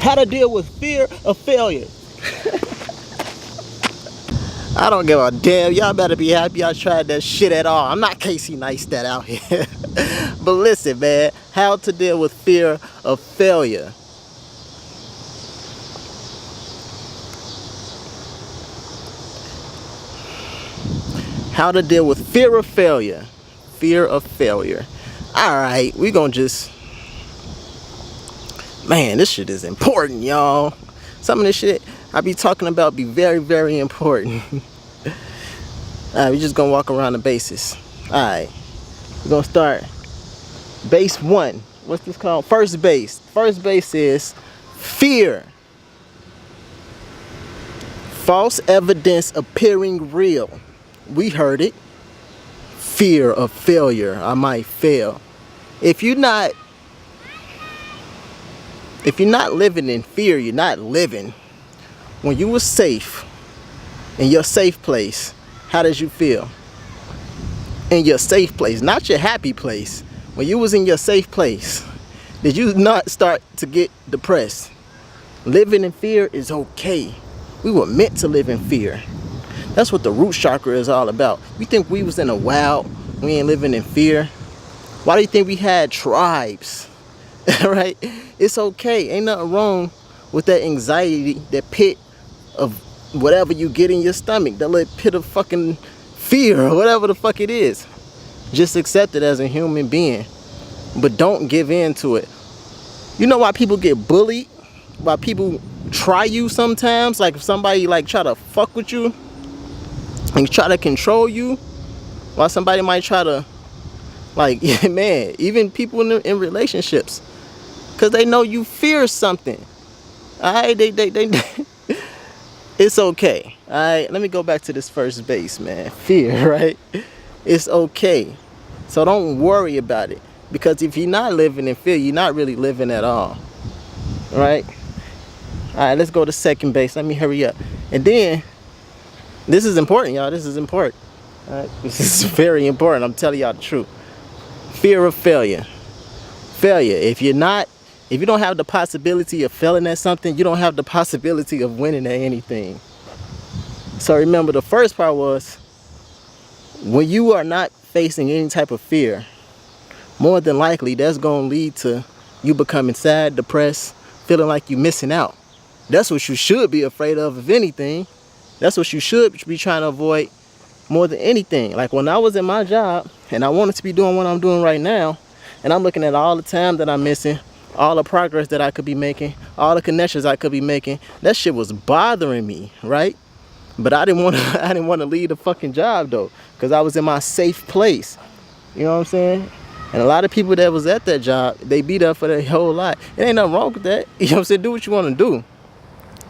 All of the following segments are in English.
How to deal with fear of failure. I don't give a damn. Y'all better be happy I tried that shit at all. I'm not Casey Neistat out here. But listen, man. How to deal with fear of failure. How to deal with fear of failure. Fear of failure. Alright, we gonna just... Man, this shit is important, y'all. Some of this shit I be talking about be very, very important. Alright, we just gonna walk around the bases. Alright, we're gonna start. Base 1. What's this called? First base. First base is fear. False evidence appearing real. We heard it. Fear of failure. I might fail. If you're not living in fear, you're not living. When you were safe in your safe place, how did you feel? In your safe place, not your happy place. When you was in your safe place, did you not start to get depressed? Living in fear is okay. We were meant to live in fear. That's what the root chakra is all about. You think we was in a wild, we ain't living in fear? Why do you think we had tribes? Right? It's okay. Ain't nothing wrong with that anxiety, that pit of whatever you get in your stomach, that little pit of fucking fear or whatever the fuck it is. Just accept it as a human being, but don't give in to it. You know why people get bullied? Why people try you sometimes? Like if somebody like try to fuck with you and try to control you, why somebody might try to, like, yeah, man, even people in relationships, because they know you fear something. Alright, they it's okay. Alright, let me go back to this first base, man. Fear, right? It's okay. So don't worry about it, because if you're not living in fear, you're not really living at all. Right? Alright, let's go to second base. Let me hurry up. And then, this is important, y'all. This is important. Alright, this is very important. I'm telling y'all the truth. Fear of failure. Failure. If you don't have the possibility of failing at something, you don't have the possibility of winning at anything. So remember, the first part was, when you are not facing any type of fear, more than likely that's going to lead to you becoming sad, depressed, feeling like you're missing out. That's what you should be afraid of, if anything. That's what you should be trying to avoid more than anything. Like when I was in my job and I wanted to be doing what I'm doing right now, and I'm looking at all the time that I'm missing, all the progress that I could be making, all the connections I could be making, that shit was bothering me, right? But I didn't want to leave the fucking job though, because I was in my safe place. You know what I'm saying? And a lot of people that was at that job, they beat up for their whole life. It ain't nothing wrong with that. You know what I'm saying? Do what you want to do.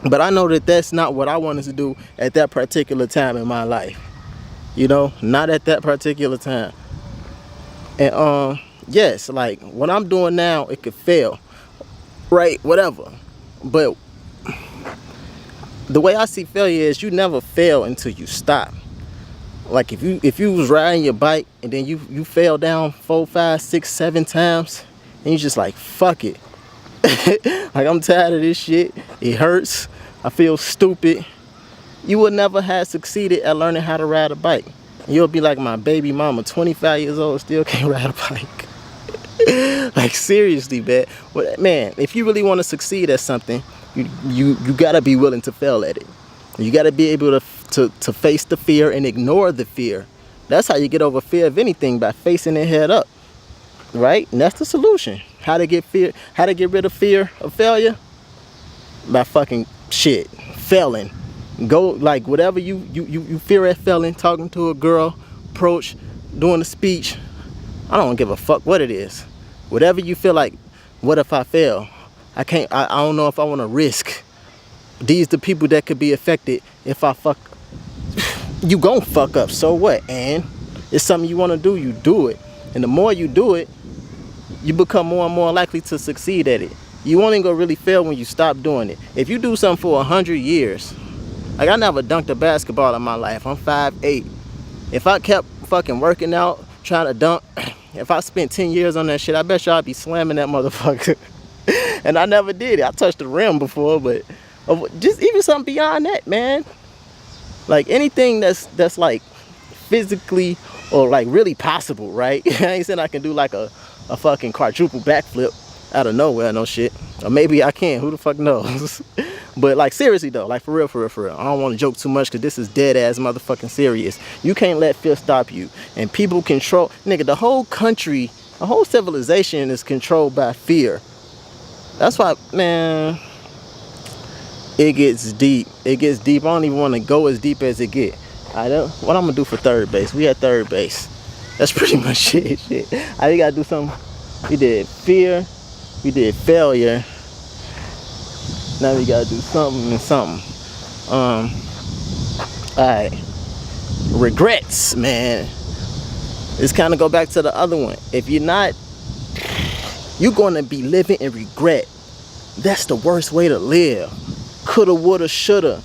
But I know that that's not what I wanted to do at that particular time in my life. You know, not at that particular time. And yes, like what I'm doing now, it could fail, right? Whatever. But the way I see failure is, you never fail until you stop. Like if you was riding your bike and then you fell down 4, 5, 6, 7 times, and you just like, fuck it. Like, I'm tired of this shit. It hurts. I feel stupid. You would never have succeeded at learning how to ride a bike. You'll be like my baby mama, 25 years old, still can't ride a bike. Like, seriously, man, if you really want to succeed at something, you gotta be willing to fail at it. You gotta be able to face the fear and ignore the fear. That's how you get over fear of anything, by facing it head up, right? And that's the solution. How to get rid of fear of failure? By fucking shit, failing. Go, like, whatever you fear at failing, talking to a girl, approach, doing a speech, I don't give a fuck what it is. Whatever you feel like, what if I fail? I don't know if I want to risk. These the people that could be affected if I fuck. You gon' fuck up, so what? And it's something you want to do, you do it. And the more you do it, you become more and more likely to succeed at it. You only gonna really fail when you stop doing it. If you do something for 100 years, like, I never dunked a basketball in my life. I'm 5'8". If I kept fucking working out, trying to dunk, if I spent 10 years on that shit, I bet y'all I'd be slamming that motherfucker. And I never did it. I touched the rim before, but just even something beyond that, man. Like anything that's like physically or like really possible, right? I ain't saying I can do like a fucking quadruple backflip out of nowhere, no shit. Or maybe I can, who the fuck knows? But like seriously though, like for real, for real, for real. I don't want to joke too much because this is dead ass motherfucking serious. You can't let fear stop you. And people control, nigga, the whole country, the whole civilization is controlled by fear. That's why, man, it gets deep. It gets deep. I don't even want to go as deep as it get. What I'm gonna do for third base? We at third base. That's pretty much it. Shit. I gotta do something. We did fear. We did failure. Now we gotta do something and something. Alright. Regrets, man. It's kind of go back to the other one. If you're not, you're gonna be living in regret. That's the worst way to live. Coulda, woulda, shoulda.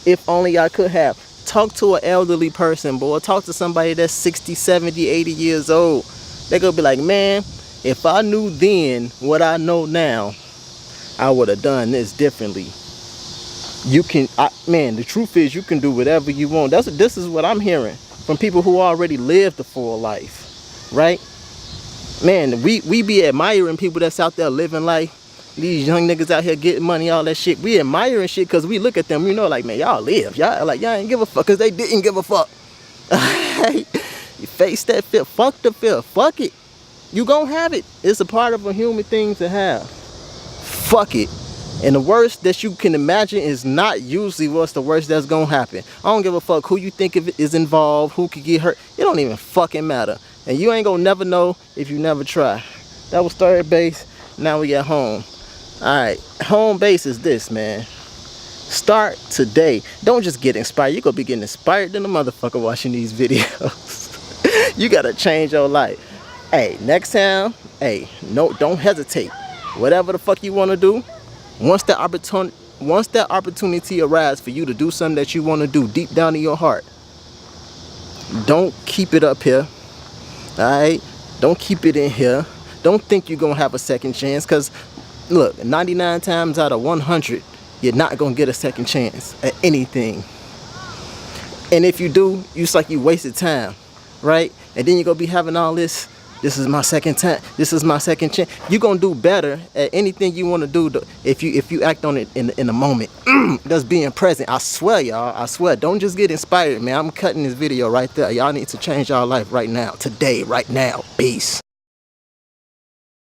If only I could have. Talk to an elderly person, boy. Talk to somebody that's 60, 70, 80 years old. They're gonna be like, man, if I knew then what I know now, I would have done this differently. You can, man, the truth is you can do whatever you want. This is what I'm hearing from people who already lived the full life, right? Man, we be admiring people that's out there living life. These young niggas out here getting money, all that shit. We admiring shit because we look at them, you know, like, man, y'all live. Y'all ain't give a fuck because they didn't give a fuck. You face that fear. Fuck the fear. Fuck it. You gonna have it. It's a part of a human thing to have. Fuck it. And the worst that you can imagine is not usually what's the worst that's gonna happen. I don't give a fuck who you think is involved, who could get hurt. It don't even fucking matter. And you ain't gonna never know if you never try. That was third base. Now we at home. Alright, home base is this, man. Start today. Don't just get inspired. You're gonna be getting inspired than a motherfucker watching these videos. You gotta change your life. Hey, next time, hey, no, don't hesitate. Whatever the fuck you wanna do, once that opportunity arises for you to do something that you wanna do deep down in your heart, don't keep it up here. Alright? Don't keep it in here. Don't think you're gonna have a second chance, because look, 99 times out of 100, you're not gonna get a second chance at anything. And if you do, it's like you wasted time, right? And then you're gonna be having all this is my second time, this is my second chance. You're gonna do better at anything you want to do if you act on it in a moment. That's being present. I swear, y'all, I swear. Don't just get inspired, man. I'm cutting this video right there. Y'all need to change y'all life right now, today, right now. Peace.